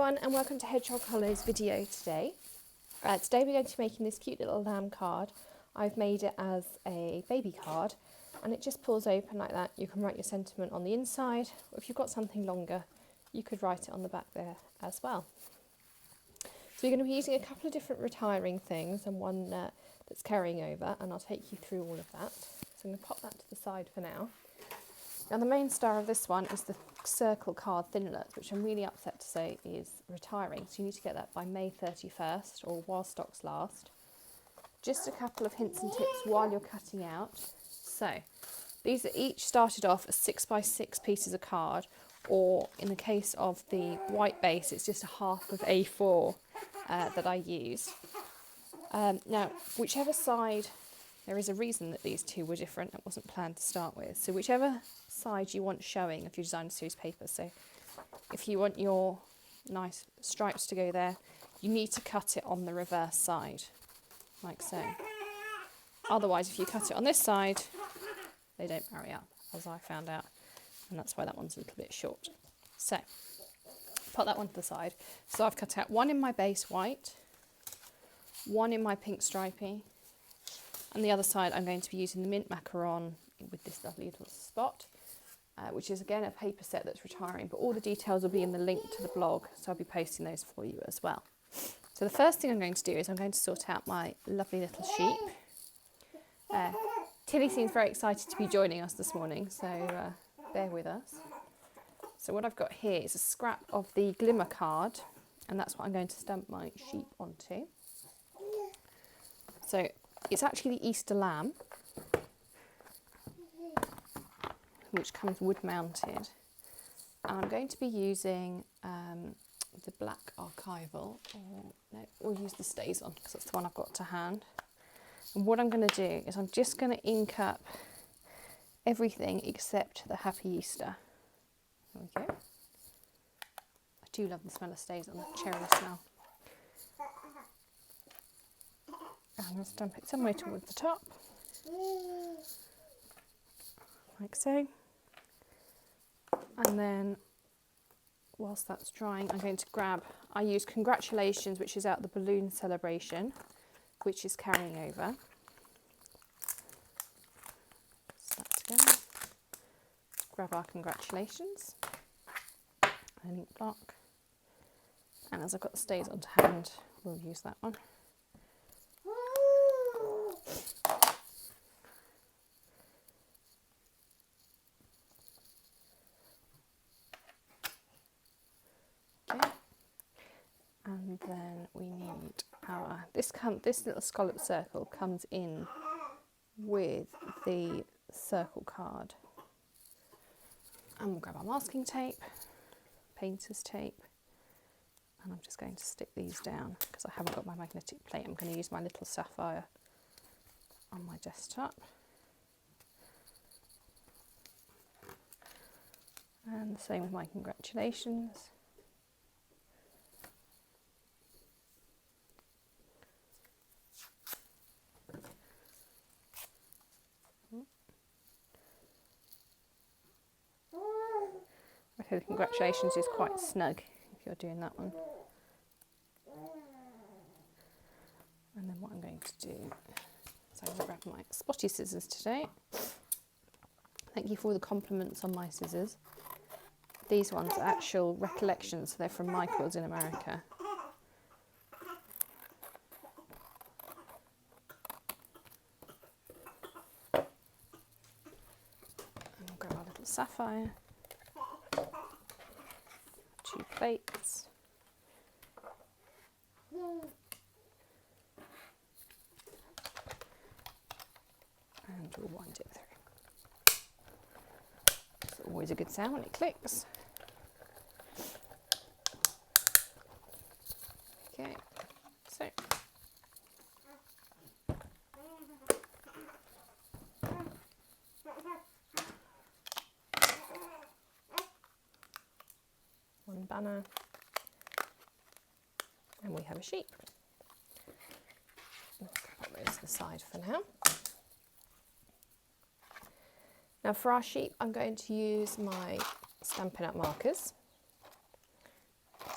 everyone, and welcome to Hedgehog Hollow's video today. Today we're going to be making this cute little lamb card. I've made it as a baby card and it just pulls open like that. You can write your sentiment on the inside, or if you've got something longer you could write it on the back there as well. So we're going to be using a couple of different retiring things and one that's carrying over, and I'll take you through all of that. So I'm going to pop that to the side for now. Now the main star of this one is the circle card thinlet, which I'm really upset to say is retiring. So you need to get that by May 31st or while stocks last. Just a couple of hints and tips while you're cutting out. So these are each started off as 6x6 pieces of card, or in the case of the white base, it's just a half of A4 that I use. Now, whichever side, there is a reason that these two were different. It wasn't planned to start with. So whichever side you want showing of your design series paper. So if you want your nice stripes to go there, you need to cut it on the reverse side, like so. Otherwise, if you cut it on this side, they don't marry up, as I found out. And that's why that one's a little bit short. So put that one to the side. So I've cut out one in my base white, one in my pink stripy, and the other side I'm going to be using the mint macaron with this lovely little spot, which is again a paper set that's retiring, but all the details will be in the link to the blog, so I'll be posting those for you as well. So the first thing I'm going to do is I'm going to sort out my lovely little sheep. Tilly seems very excited to be joining us this morning, so bear with us. So what I've got here is a scrap of the glimmer card, and that's what I'm going to stamp my sheep onto. So it's actually the Easter lamb, which comes wood mounted, and I'm going to be using the black archival, or no, we'll use the stays on because that's the one I've got to hand. And what I'm going to do is I'm just going to ink up everything except the Happy Easter. There we go. I do love the smell of stays on, the cherry smell. I'm going to stamp it somewhere towards the top, like so. And then, whilst that's drying, I'm going to grab, I use Congratulations, which is out the balloon celebration, which is carrying over. So that's together. Grab our Congratulations, an ink block, and as I've got the stays on to hand, we'll use that one. And then we need our, this little scallop circle comes in with the circle card. And we'll grab our masking tape, painter's tape, and I'm just going to stick these down because I haven't got my magnetic plate. I'm going to use my little sapphire on my desktop. And the same with my Congratulations. Okay, the Congratulations is quite snug if you're doing that one. And then what I'm going to do is I'm going to grab my spotty scissors today. Thank you for all the compliments on my scissors. These ones are actual recollections, so they're from Michael's in America. And we'll grab our little sapphire. 2 plates. And we'll wind it through. It's always a good sound when it clicks. Okay, so one banner, and we have a sheep. Put those to the side for now. Now for our sheep, I'm going to use my Stampin' Up markers.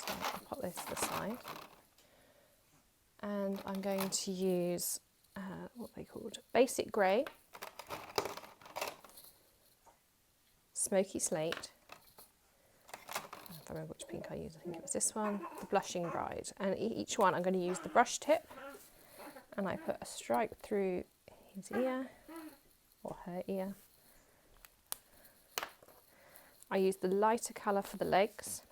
So I'll pop this to the side. And I'm going to use, what they called, Basic Grey, Smoky Slate. I remember which pink I used, I think it was this one, the Blushing Bride. And each one I'm going to use the brush tip, and I put a stripe through his ear, or her ear. I use the lighter colour for the legs.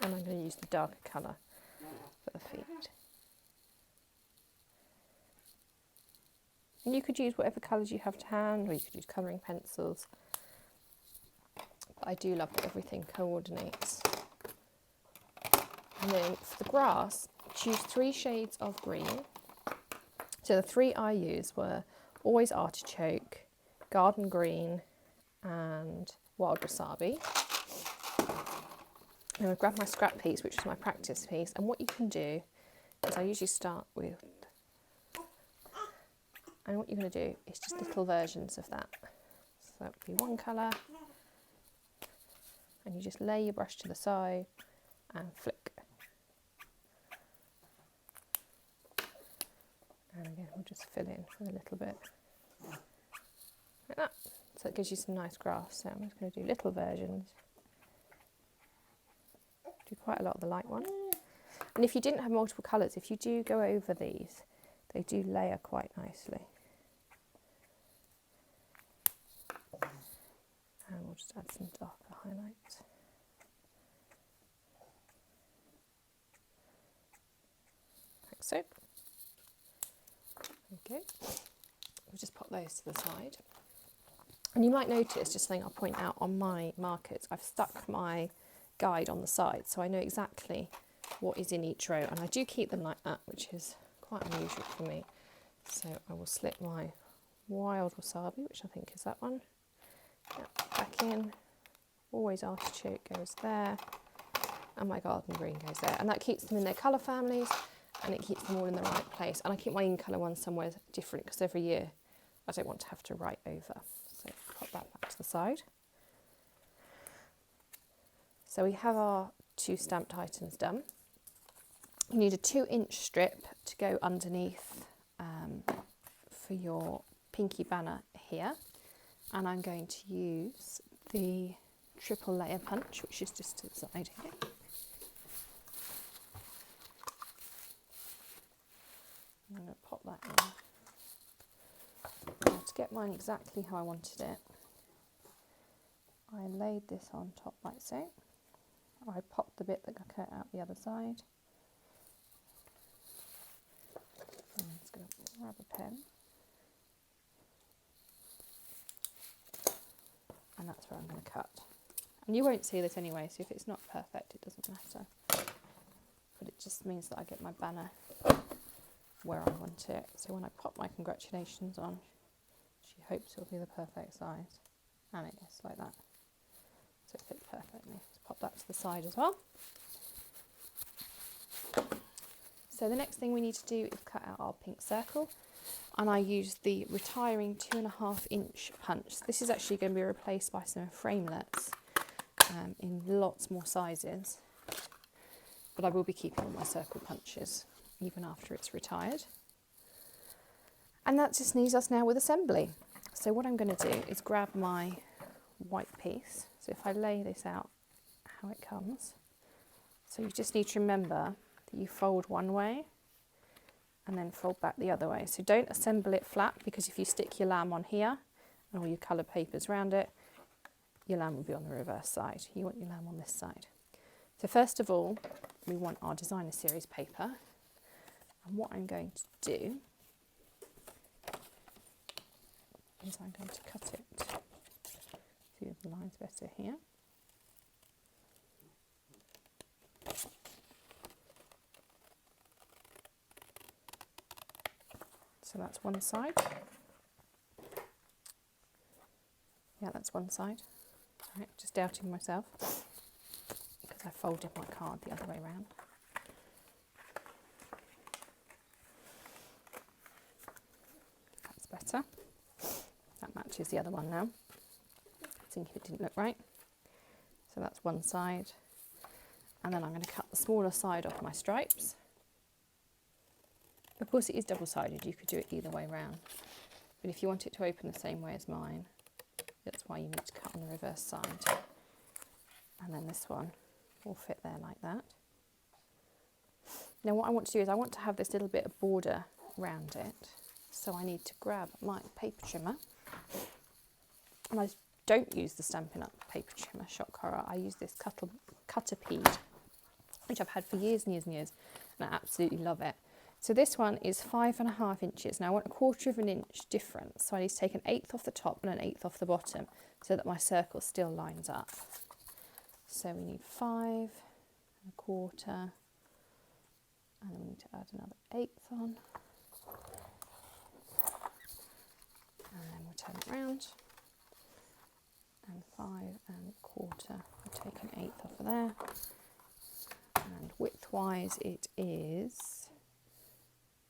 And I'm going to use the darker colour for the feet. And you could use whatever colours you have to hand, or you could use colouring pencils. But I do love that everything coordinates. And then for the grass, choose 3 shades of green. So the 3 I used were Always Artichoke, Garden Green, and Wild Wasabi. I'm going to grab my scrap piece, which is my practice piece, and what you can do is I usually start with, and what you're going to do is just little versions of that. So that would be one colour, and you just lay your brush to the side and flick. And again, we'll just fill in with a little bit like that. So it gives you some nice grass. So I'm just going to do little versions. Do quite a lot of the light one. And if you didn't have multiple colours, if you do go over these, they do layer quite nicely. And we'll just add some darker highlights. Like so. Okay. We'll just pop those to the side. And you might notice, just something I'll point out on my markers, I've stuck my guide on the side, so I know exactly what is in each row, and I do keep them like that, which is quite unusual for me. So I will slip my Wild Wasabi, which I think is that one, back in. Always Artichoke goes there, and my Garden Green goes there, and that keeps them in their colour families, and it keeps them all in the right place. And I keep my in-colour ones somewhere different, because every year I don't want to have to write over. So pop that back to the side. So we have our 2 stamped items done. You need a 2-inch strip to go underneath for your pinky banner here. And I'm going to use the triple layer punch, which is just to the side here. I'm going to pop that in. Now, to get mine exactly how I wanted it, I laid this on top like so. I popped the bit that got cut out the other side. I'm just going to grab a pen. And that's where I'm going to cut. And you won't see this anyway, so if it's not perfect, it doesn't matter. But it just means that I get my banner where I want it. So when I pop my congratulations on, she hopes it'll be the perfect size. And it is, like that. So it fits perfectly. Let's pop that to the side as well. So the next thing we need to do is cut out our pink circle. And I use the retiring 2.5-inch punch. This is actually going to be replaced by some framelets in lots more sizes. But I will be keeping all my circle punches even after it's retired. And that just leaves us now with assembly. So what I'm going to do is grab my white piece. So if I lay this out how it comes. So you just need to remember that you fold one way and then fold back the other way. So don't assemble it flat, because if you stick your lamb on here and all your coloured papers around it, your lamb will be on the reverse side. You want your lamb on this side. So first of all, we want our designer series paper. And what I'm going to do is I'm going to cut it through the lines better here. So that's one side. Yeah, that's one side. Right, just doubting myself because I folded my card the other way around. That's better. That matches the other one now. thinking it didn't look right. So that's one side. And then I'm going to cut the smaller side off my stripes. Of course it is double-sided, you could do it either way round. But if you want it to open the same way as mine, that's why you need to cut on the reverse side. And then this one will fit there like that. Now what I want to do is I want to have this little bit of border around it. So I need to grab my paper trimmer. And I don't use the Stampin' Up paper trimmer, shock horror. I use this cutter peed, which I've had for years and years and years, and I absolutely love it. So this one is 5.5 inches. Now I want 1/4 of an inch difference. So I need to take 1/8 off the top and 1/8 off the bottom so that my circle still lines up. So we need 5.25, and then we need to add another 1/8 on. And then we'll turn it round. And 5.25, we'll take 1/8 off of there. And width-wise it is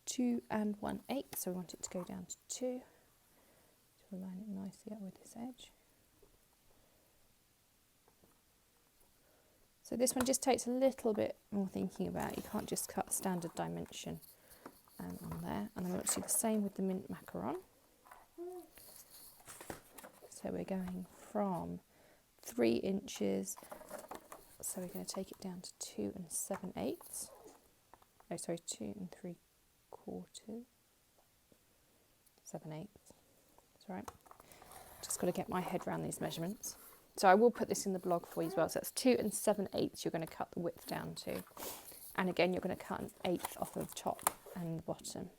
2 1/8, so we want it to go down to 2 to align it nicely up with this edge. So this one just takes a little bit more thinking about. You can't just cut standard dimension on there. And then we want to do the same with the mint macaron. So we're going from 3 inches, so we're going to take it down to 2 7/8. Oh, sorry, 2 3/4, 7/8. That's right. Just got to get my head around these measurements. So I will put this in the blog for you as well. So that's 2 7/8 you're going to cut the width down to. And again, you're going to cut 1/8 off of the top and the bottom.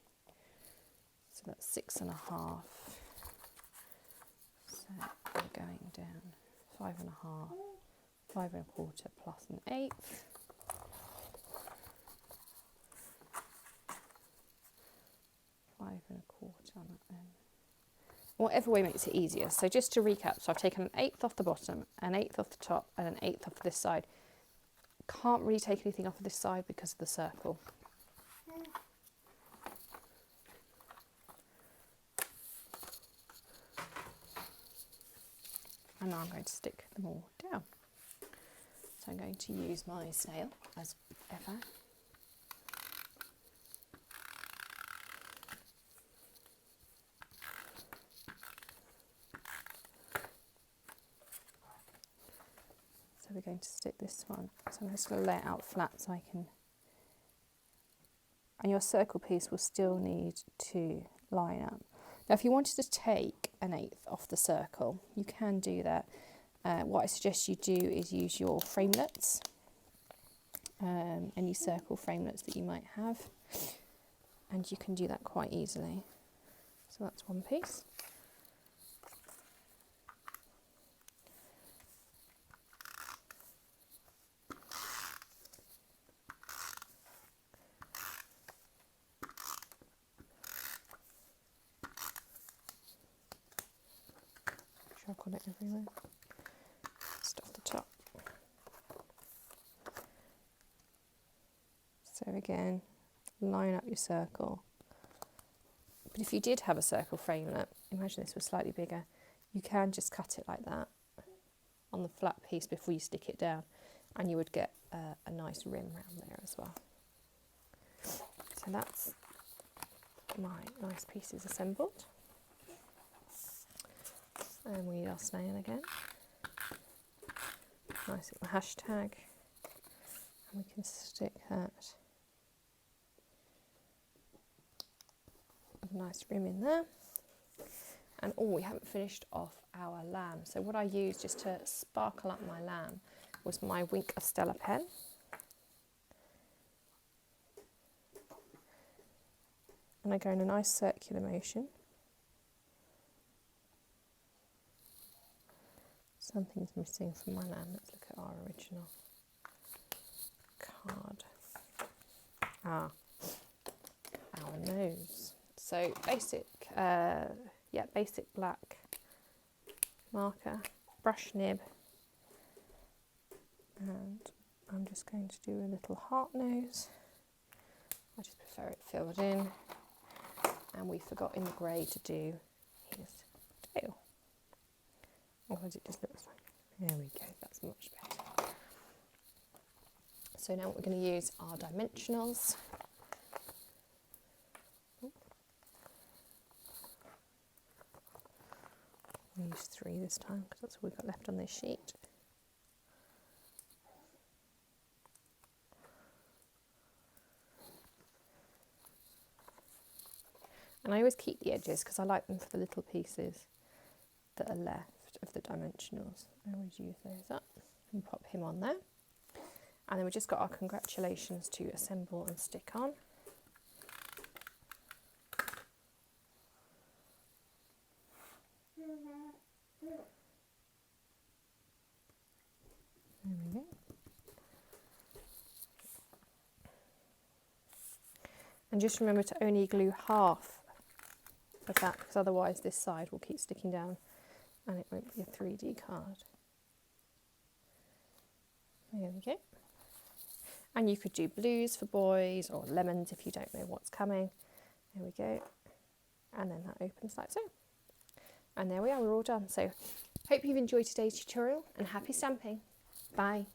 So that's 6.5. So we're going down 5.5, 5.25 plus 1/8. Five and a quarter on that then. Whatever way makes it easier. So just to recap, so I've taken 1/8 off the bottom, 1/8 off the top, and 1/8 off this side. Can't really take anything off of this side because of the circle. And now I'm going to stick them all down. So I'm going to use my snail as ever. So we're going to stick this one. So I'm just going to lay it out flat so I can. And your circle piece will still need to line up. Now if you wanted to take 1/8 off the circle, you can do that. What I suggest you do is use your framelets, any circle framelets that you might have, and you can do that quite easily. So that's one piece. I've got it everywhere. Just off the top. So again, line up your circle. But if you did have a circle framelit, imagine this was slightly bigger, you can just cut it like that on the flat piece before you stick it down, and you would get a nice rim around there as well. So that's my nice pieces assembled. And we need our snail again. Nice little hashtag. And we can stick that with a nice rim in there. And we haven't finished off our lamb. So what I used just to sparkle up my lamb was my Wink of Stella pen. And I go in a nice circular motion. Something's missing from my lamb. Let's look at our original card. Our nose. So basic, basic black marker, brush nib, and I'm just going to do a little heart nose. I just prefer it filled in, and we forgot in the grey to do his tail. Otherwise it just looks like, there we go, that's much better. So now we're going to use our dimensionals. I'll use 3 this time because that's all we've got left on this sheet. And I always keep the edges because I like them for the little pieces that are left of the dimensionals. I always use those up and pop him on there. And then we've just got our congratulations to assemble and stick on. There we go. And just remember to only glue half of that because otherwise this side will keep sticking down and it won't be a 3D card. There we go. And you could do blues for boys or lemons if you don't know what's coming. There we go. And then that opens like so. And there we are, we're all done. So hope you've enjoyed today's tutorial and happy stamping. Bye.